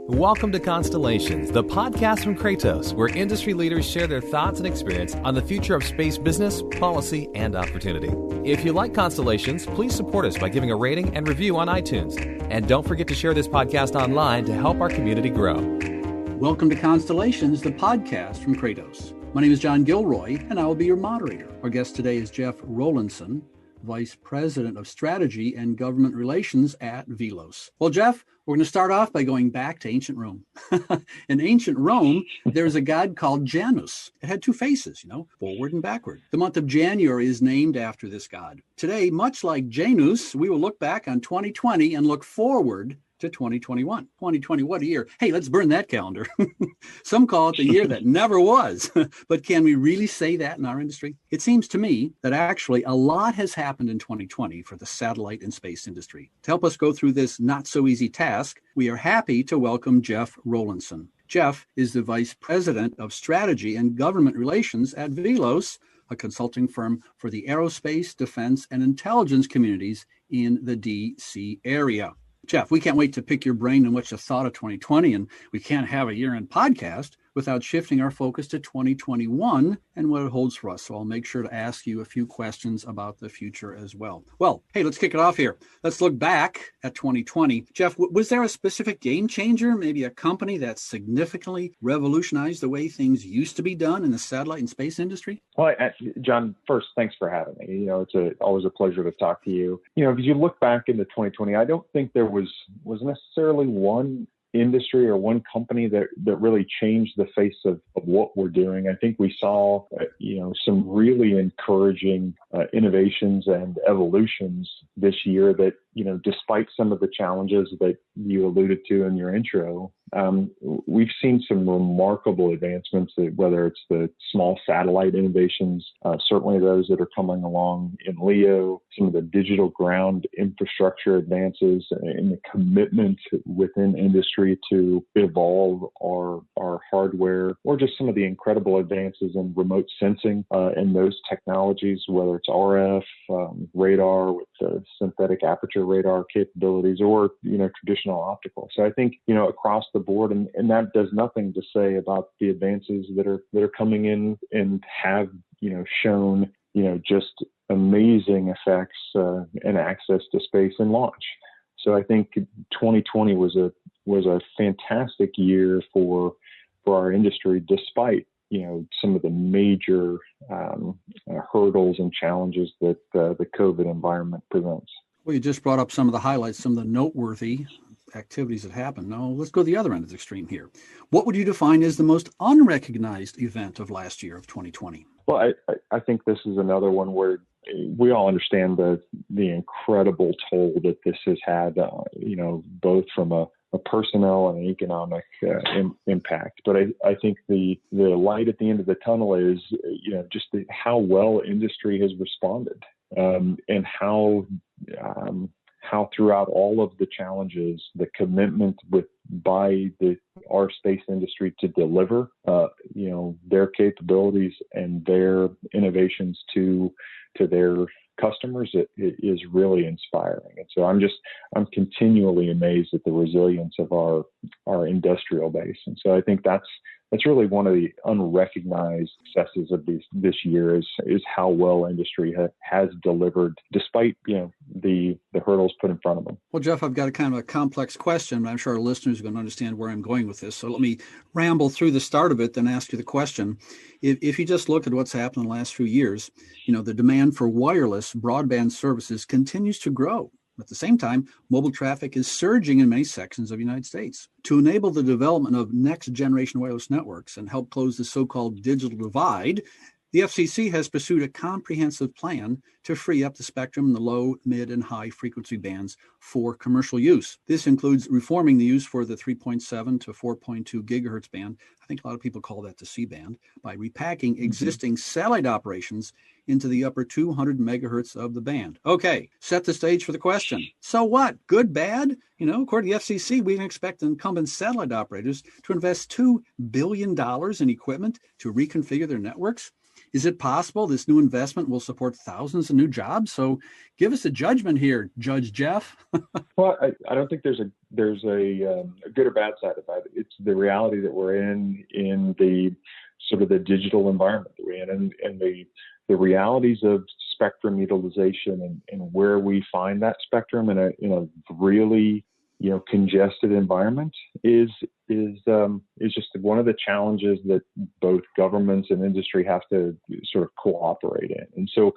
Welcome to Constellations, the podcast from Kratos, where industry leaders share their thoughts and experience on the future of space business, policy, and opportunity. If you like Constellations, please support us by giving a rating and review on iTunes. And don't forget to share this podcast online to help our community grow. Welcome to Constellations, the podcast from Kratos. My name is John Gilroy, and I will be your moderator. Our guest today is Jeff Rowlison, Vice President of Strategy and Government Relations at Velos. Well, Jeff, we're going to start off by going back to ancient Rome. In ancient Rome, there's a god called Janus. It had two faces, forward and backward. The month of January is named after this god. Today, much like Janus, we will look back on 2020 and look forward to 2021. 2020, what a year. Hey, let's burn that calendar. Some call it the year that never was. But can we really say that in our industry? It seems to me that actually a lot has happened in 2020 for the satellite and space industry. To help us go through this not so easy task, we are happy to welcome Jeff Rowlison. Jeff is the Vice President of Strategy and Government Relations at Velos, a consulting firm for the aerospace, defense, and intelligence communities in the D.C. area. Jeff, we can't wait to pick your brain on what you thought of 2020, and we can't have a year-end podcast without shifting our focus to 2021 and what it holds for us. So I'll make sure to ask you a few questions about the future as well. Well, hey, let's kick it off here. Let's look back at 2020. Jeff, was there a specific game changer, maybe a company that significantly revolutionized the way things used to be done in the satellite and space industry? Well, John, first, thanks for having me. It's always a pleasure to talk to you. If you look back into 2020, I don't think there was necessarily one industry or one company that really changed the face of what we're doing. I think we saw, some really encouraging innovations and evolutions this year that, despite some of the challenges that you alluded to in your intro, we've seen some remarkable advancements, whether it's the small satellite innovations, certainly those that are coming along in LEO, some of the digital ground infrastructure advances and the commitment within industry to evolve our hardware, or just some of the incredible advances in remote sensing and those technologies, whether it's RF, radar with the synthetic aperture radar capabilities, or, traditional optical. So I think, across the board, and that does nothing to say about the advances that are coming in and have, shown, just amazing effects and access to space and launch. So I think 2020 was a fantastic year for our industry, despite some of the major hurdles and challenges that the COVID environment presents. Well, you just brought up some of the highlights, some of the noteworthy activities that happened. Now, let's go to the other end of the extreme here. What would you define as the most unrecognized event of last year, of 2020? Well, I think this is another one where we all understand the incredible toll that this has had, both from a personnel and economic impact. But I think the light at the end of the tunnel is, just how well industry has responded, and how throughout all of the challenges, the commitment by our space industry to deliver, their capabilities and their innovations to their customers, it is really inspiring. And so I'm continually amazed at the resilience of our industrial base. And so I think that's really one of the unrecognized successes of this year is how well industry has delivered despite, the hurdles put in front of them. Well, Jeff, I've got a kind of a complex question, but I'm sure our listeners are going to understand where I'm going with this. So let me ramble through the start of it, then ask you the question. If you just look at what's happened in the last few years, the demand for wireless broadband services continues to grow. At the same time, mobile traffic is surging in many sections of the United States. To enable the development of next-generation wireless networks and help close the so-called digital divide, the FCC has pursued a comprehensive plan to free up the spectrum in the low, mid, and high frequency bands for commercial use. This includes reforming the use for the 3.7 to 4.2 gigahertz band. I think a lot of people call that the C band, by repacking existing satellite operations into the upper 200 megahertz of the band. Okay, set the stage for the question. So what? Good, bad? According to the FCC, we can expect incumbent satellite operators to invest $2 billion in equipment to reconfigure their networks. Is it possible this new investment will support thousands of new jobs? So give us a judgment here, Judge Jeff. Well, I don't think there's a good or bad side about it. It's the reality that we're in the sort of the digital environment that we're in, and the realities of spectrum utilization and where we find that spectrum in a really congested environment is just one of the challenges that both governments and industry have to sort of cooperate in. And so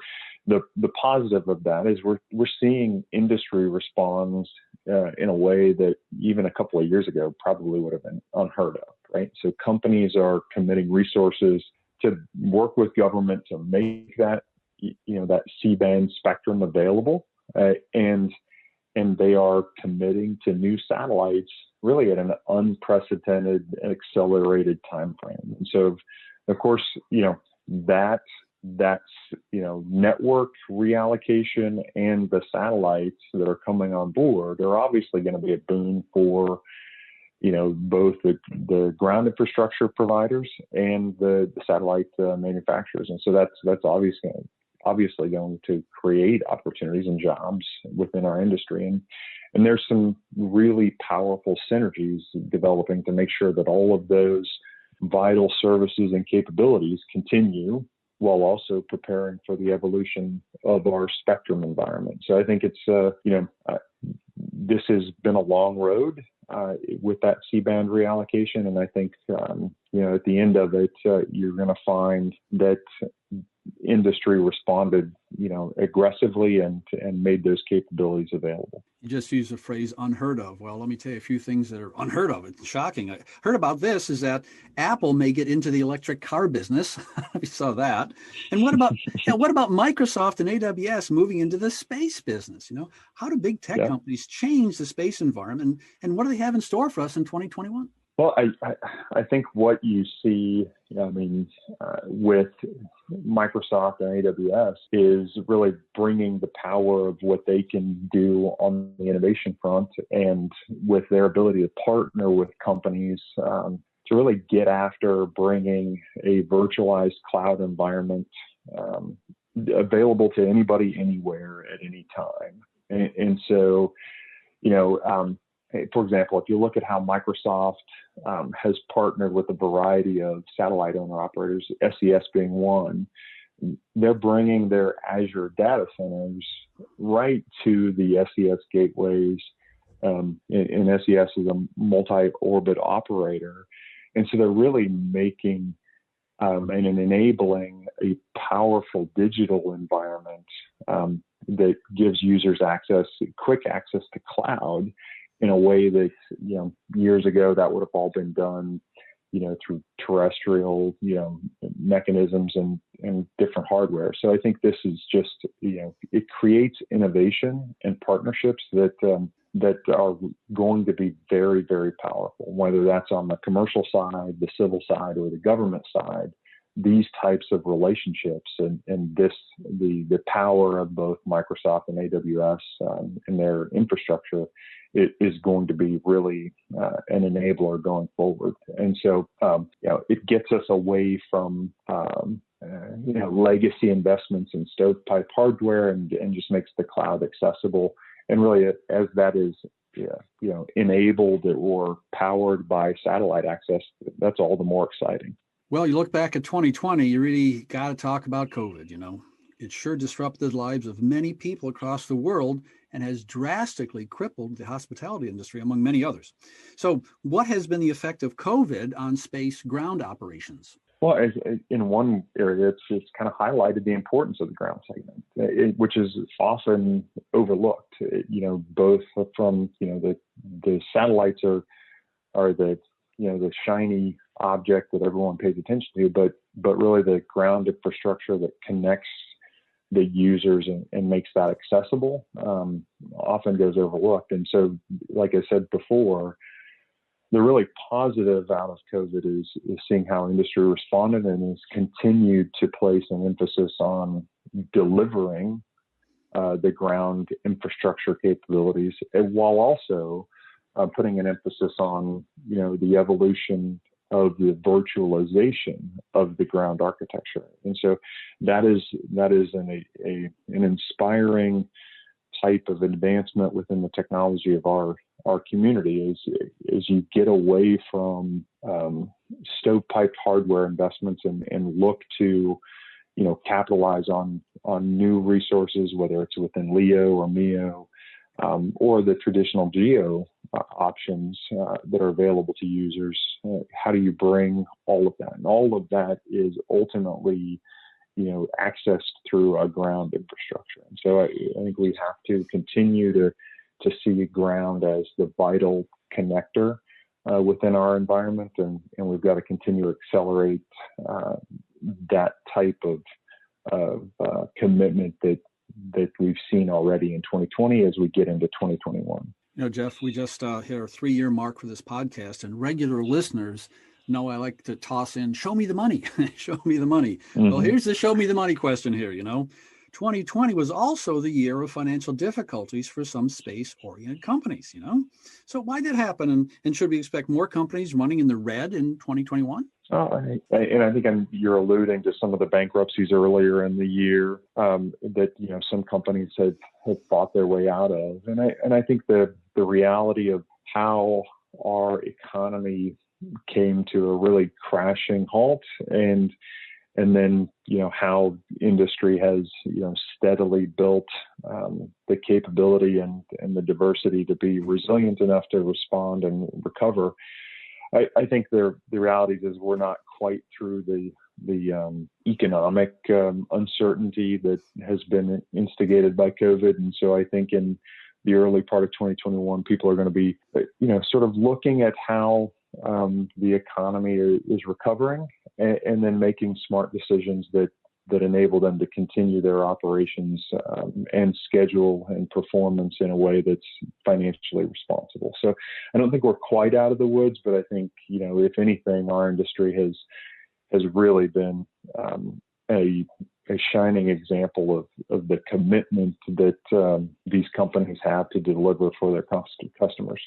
the positive of that is we're seeing industry responds in a way that even a couple of years ago probably would have been unheard of, right? So companies are committing resources to work with government to make that that C-band spectrum available, and they are committing to new satellites really at an unprecedented and accelerated time frame. And so, of course, that's network reallocation and the satellites that are coming on board are obviously going to be a boon for both the ground infrastructure providers and the satellite manufacturers. And so that's obviously going to create opportunities and jobs within our industry. And there's some really powerful synergies developing to make sure that all of those vital services and capabilities continue while also preparing for the evolution of our spectrum environment. So I think it's, this has been a long road with that C-band reallocation. And I think, at the end of it, you're going to find that industry responded, aggressively and made those capabilities available. You just used the phrase unheard of. Well, let me tell you a few things that are unheard of. It's shocking. I heard about this is that Apple may get into the electric car business. We saw that. And what about Microsoft and AWS moving into the space business? How do big tech companies change the space environment, and what do they have in store for us in 2021? Well, I think what you see, with Microsoft and AWS is really bringing the power of what they can do on the innovation front, and with their ability to partner with companies to really get after bringing a virtualized cloud environment available to anybody, anywhere, at any time. And so, for example, if you look at how Microsoft has partnered with a variety of satellite owner-operators, SES being one, they're bringing their Azure data centers right to the SES gateways, and SES is a multi-orbit operator. And so they're really making and enabling a powerful digital environment that gives users quick access to cloud, in a way that, years ago that would have all been done, through terrestrial, mechanisms and different hardware. So I think this is just, it creates innovation and partnerships that are going to be very, very powerful, whether that's on the commercial side, the civil side, or the government side. These types of relationships and the power of both Microsoft and AWS and their infrastructure, it is going to be really an enabler going forward. And so, it gets us away from, legacy investments in stovepipe hardware and just makes the cloud accessible. And really, as that is, enabled or powered by satellite access, that's all the more exciting. Well, you look back at 2020, you really got to talk about COVID. It sure disrupted the lives of many people across the world and has drastically crippled the hospitality industry, among many others. So what has been the effect of COVID on space ground operations? Well, in one area, it's kind of highlighted the importance of the ground segment, which is often overlooked. Both from the satellites are the the shiny object that everyone pays attention to, but really the ground infrastructure that connects the users and makes that accessible often goes overlooked. And so, like I said before, the really positive out of COVID is seeing how industry responded and has continued to place an emphasis on delivering the ground infrastructure capabilities, while also putting an emphasis on the evolution of the virtualization of the ground architecture. And so that is an inspiring type of advancement within the technology of our community is you get away from stovepiped hardware investments and look to capitalize on new resources, whether it's within LEO or MEO, or the traditional GEO options that are available to users. How do you bring all of that? And all of that is ultimately, accessed through a ground infrastructure. And so I think we have to continue to see ground as the vital connector within our environment, and we've got to continue to accelerate that type of commitment that we've seen already in 2020 as we get into 2021. Jeff, we just hit our 3-year mark for this podcast, and regular listeners know I like to toss in, show me the money, show me the money. Mm-hmm. Well, here's the show me the money question here, 2020 was also the year of financial difficulties for some space-oriented companies, So why did that happen? And should we expect more companies running in the red in 2021? And I think you're alluding to some of the bankruptcies earlier in the year that some companies had fought their way out of. And I think the reality of how our economy came to a really crashing halt, and then how industry has steadily built the capability and the diversity to be resilient enough to respond and recover. I think the reality is we're not quite through the economic uncertainty that has been instigated by COVID, and so I think in the early part of 2021, people are going to be sort of looking at how the economy is recovering, and then making smart decisions that enable them to continue their operations and schedule and performance in a way that's financially responsible. So I don't think we're quite out of the woods, but I think, if anything, our industry has really been a shining example of the commitment that these companies have to deliver for their customers.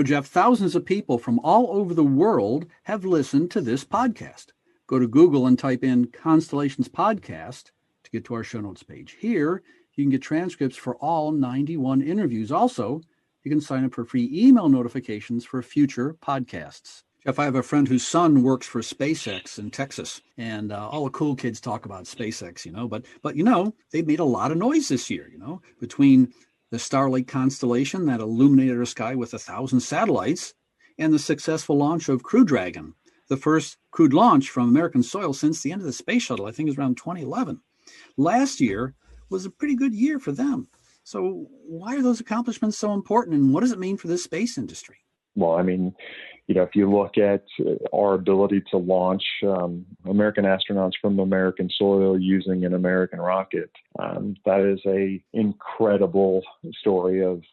Jeff, thousands of people from all over the world have listened to this podcast. Go to Google and type in Constellations Podcast to get to our show notes page. Here, you can get transcripts for all 91 interviews. Also, you can sign up for free email notifications for future podcasts. Jeff, I have a friend whose son works for SpaceX in Texas, and all the cool kids talk about SpaceX, but they've made a lot of noise this year, between the Starlink constellation that illuminated our sky with 1,000 satellites, and the successful launch of Crew Dragon, the first crewed launch from American soil since the end of the space shuttle. I think it was around 2011. Last year was a pretty good year for them. So why are those accomplishments so important, and what does it mean for the space industry? Well, if you look at our ability to launch American astronauts from American soil using an American rocket, that is a incredible story of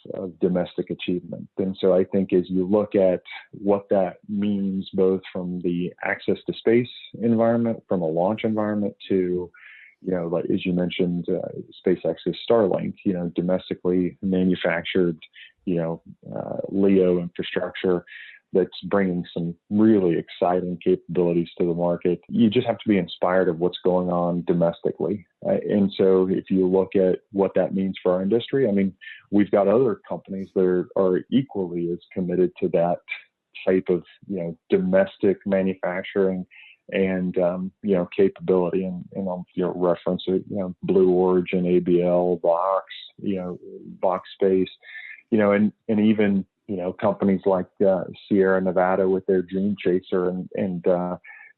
domestic achievement. And so I think as you look at what that means, both from the access to space environment, from a launch environment to, like as you mentioned, SpaceX's Starlink, domestically manufactured, LEO infrastructure that's bringing some really exciting capabilities to the market. You just have to be inspired of what's going on domestically. And so if you look at what that means for our industry, we've got other companies that are equally as committed to that type of, domestic manufacturing and, capability. And I'll reference it, Blue Origin, ABL, Vox, Vox Space, and even, companies like Sierra Nevada with their Dream Chaser and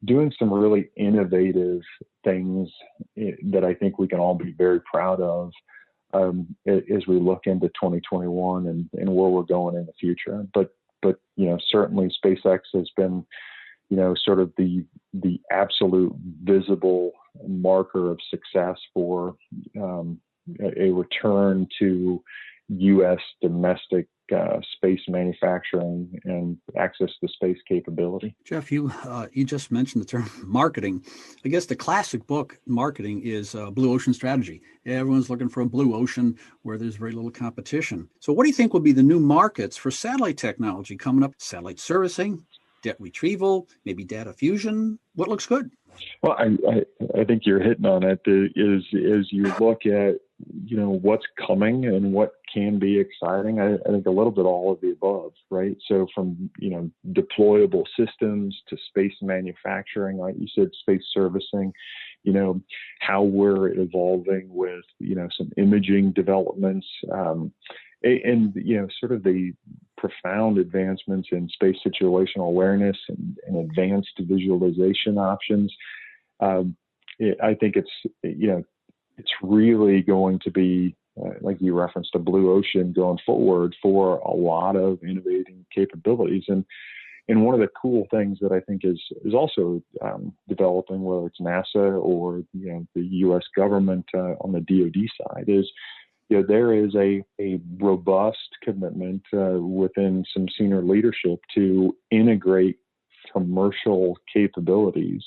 doing some really innovative things that I think we can all be very proud of as we look into 2021 and where we're going in the future. But certainly SpaceX has been, sort of the absolute visible marker of success for a return to U.S. domestic space manufacturing and access to space capability. Jeff, you just mentioned the term marketing. I guess the classic book marketing is Blue Ocean Strategy. Everyone's looking for a blue ocean where there's very little competition. So what do you think will be the new markets for satellite technology coming up? Satellite servicing, data retrieval, maybe data fusion? What looks good? Well, I think you're hitting on it. Is you look at what's coming and what can be exciting. I think a little bit all of the above, right? So from deployable systems to space manufacturing, like you said, space servicing. How we're evolving with some imaging developments, and sort of the profound advancements in space situational awareness and advanced visualization options. I think it's really going to be, like you referenced, a blue ocean going forward for a lot of innovating capabilities. And one of the cool things that I think is also developing, whether it's NASA or the U.S. government on the DoD side, is there is a robust commitment within some senior leadership to integrate commercial capabilities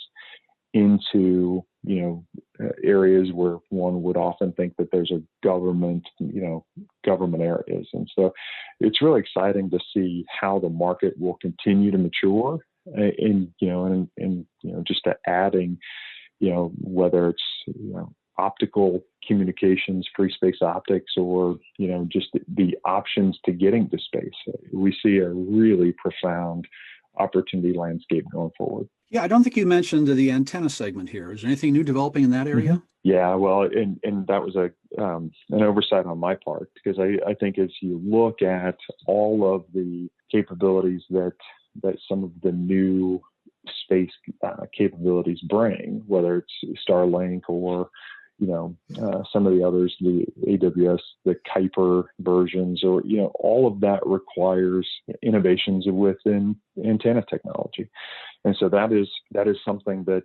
into areas where one would often think that there's a government areas. And so it's really exciting to see how the market will continue to mature and just to adding, whether it's, optical communications, free space optics, or, just the options to getting to space. We see a really profound opportunity landscape going forward. Yeah, I don't think you mentioned the antenna segment here. Is there anything new developing in that area? Mm-hmm. Yeah, well, and that was an oversight on my part, because I think as you look at all of the capabilities that some of the new space capabilities bring, whether it's Starlink or some of the others, the AWS, the Kuiper versions, or, all of that requires innovations within antenna technology. And so that is something that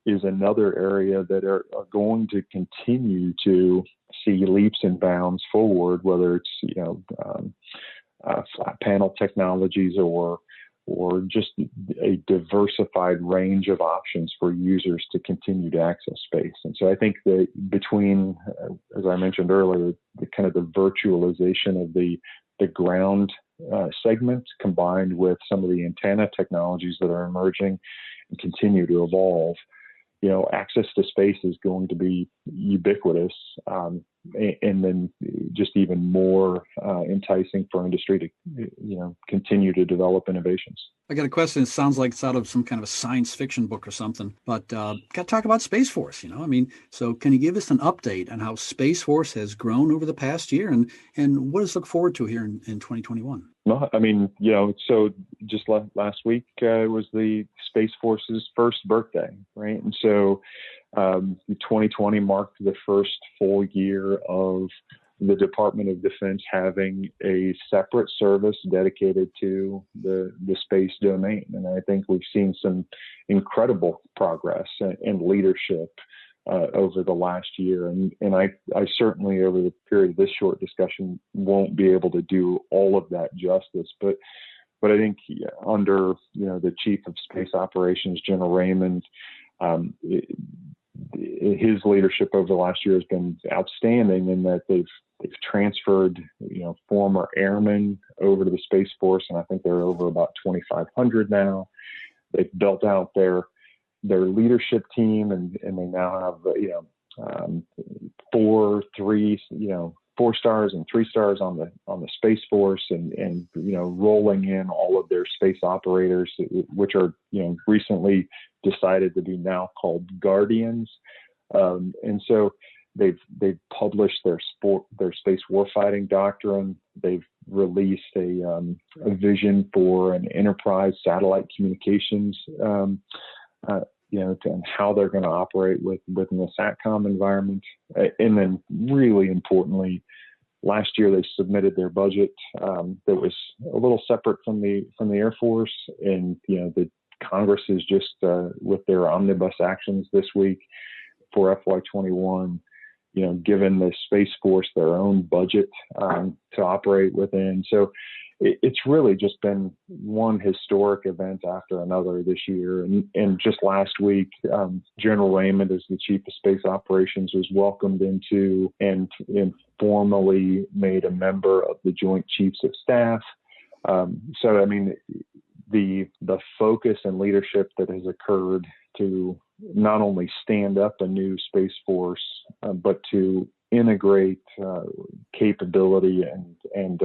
is another area that are going to continue to see leaps and bounds forward, whether it's, flat panel technologies or just a diversified range of options for users to continue to access space. And so I think that between, as I mentioned earlier, the kind of the virtualization of the ground segment combined with some of the antenna technologies that are emerging and continue to evolve, access to space is going to be ubiquitous, and then just even more enticing for industry to, continue to develop innovations. I got a question. It sounds like it's out of some kind of a science fiction book or something, but got to talk about Space Force, so can you give us an update on how Space Force has grown over the past year and what does look forward to here in 2021? No, so just last week was the Space Force's first birthday, right? And so 2020 marked the first full year of the Department of Defense having a separate service dedicated to the space domain. And I think we've seen some incredible progress and leadership over the last year. And I certainly, over the period of this short discussion, won't be able to do all of that justice. But I think under, the Chief of Space Operations, General Raymond, his leadership over the last year has been outstanding in that they've transferred, former airmen over to the Space Force, and I think they're over about 2,500 now. They've built out their leadership team, and they now have 4 stars and 3 stars on the Space Force, and rolling in all of their space operators, which are recently decided to be now called Guardians, and so they've published their space warfighting doctrine. They've released a vision for an enterprise satellite communications, and how they're going to operate within the SATCOM environment. And then really importantly, last year they submitted their budget that was a little separate from the Air Force, and the Congress is just with their omnibus actions this week for FY21, given the Space Force their own budget to operate within. So it's really just been one historic event after another this year. And just last week, General Raymond, as the Chief of Space Operations, was welcomed into and formally made a member of the Joint Chiefs of Staff. So, the focus and leadership that has occurred to not only stand up a new Space Force, but to integrate capability and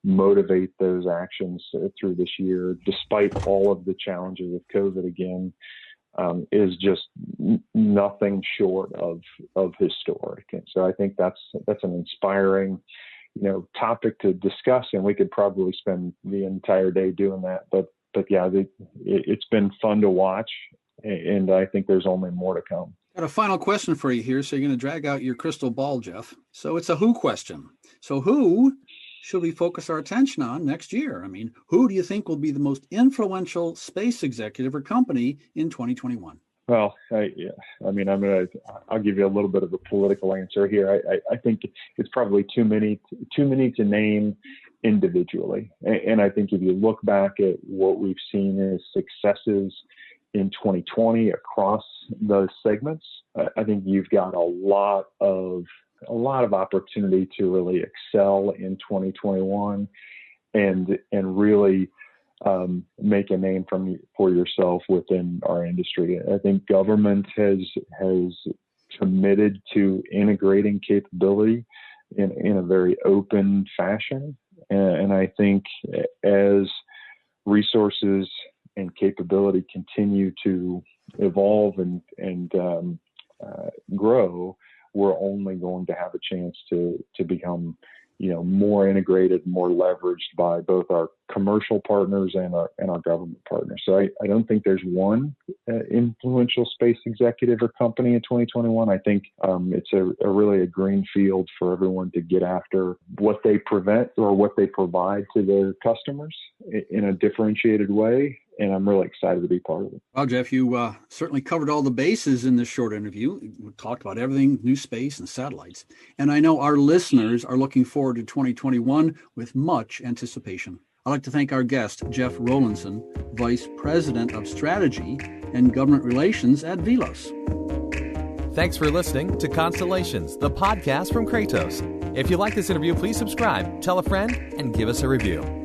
motivate those actions through this year, despite all of the challenges of COVID again, is just nothing short of historic. And so I think that's an inspiring, topic to discuss, and we could probably spend the entire day doing that. But yeah, it's been fun to watch, and I think there's only more to come. Got a final question for you here. So you're going to drag out your crystal ball, Jeff. So it's a who question. So who should we focus our attention on next year? I mean, who do you think will be the most influential space executive or company in 2021? Well, I'll give you a little bit of a political answer here. I think it's probably too many to name individually. And I think if you look back at what we've seen as successes in 2020 across those segments, I think you've got a lot of opportunity to really excel in 2021 and really make a name for yourself within our industry. I think government has committed to integrating capability in a very open fashion. And I think as resources and capability continue to evolve and grow, we're only going to have a chance to become, more integrated, more leveraged by both our commercial partners and our government partners. So I don't think there's one influential space executive or company in 2021. I think it's really a green field for everyone to get after what they prevent or what they provide to their customers in a differentiated way. And I'm really excited to be part of it. Well, Jeff, you certainly covered all the bases in this short interview. We talked about everything, new space and satellites. And I know our listeners are looking forward to 2021 with much anticipation. I'd like to thank our guest, Jeff Rowlison, Vice President of Strategy and Government Relations at Velos. Thanks for listening to Constellations, the podcast from Kratos. If you like this interview, please subscribe, tell a friend, and give us a review.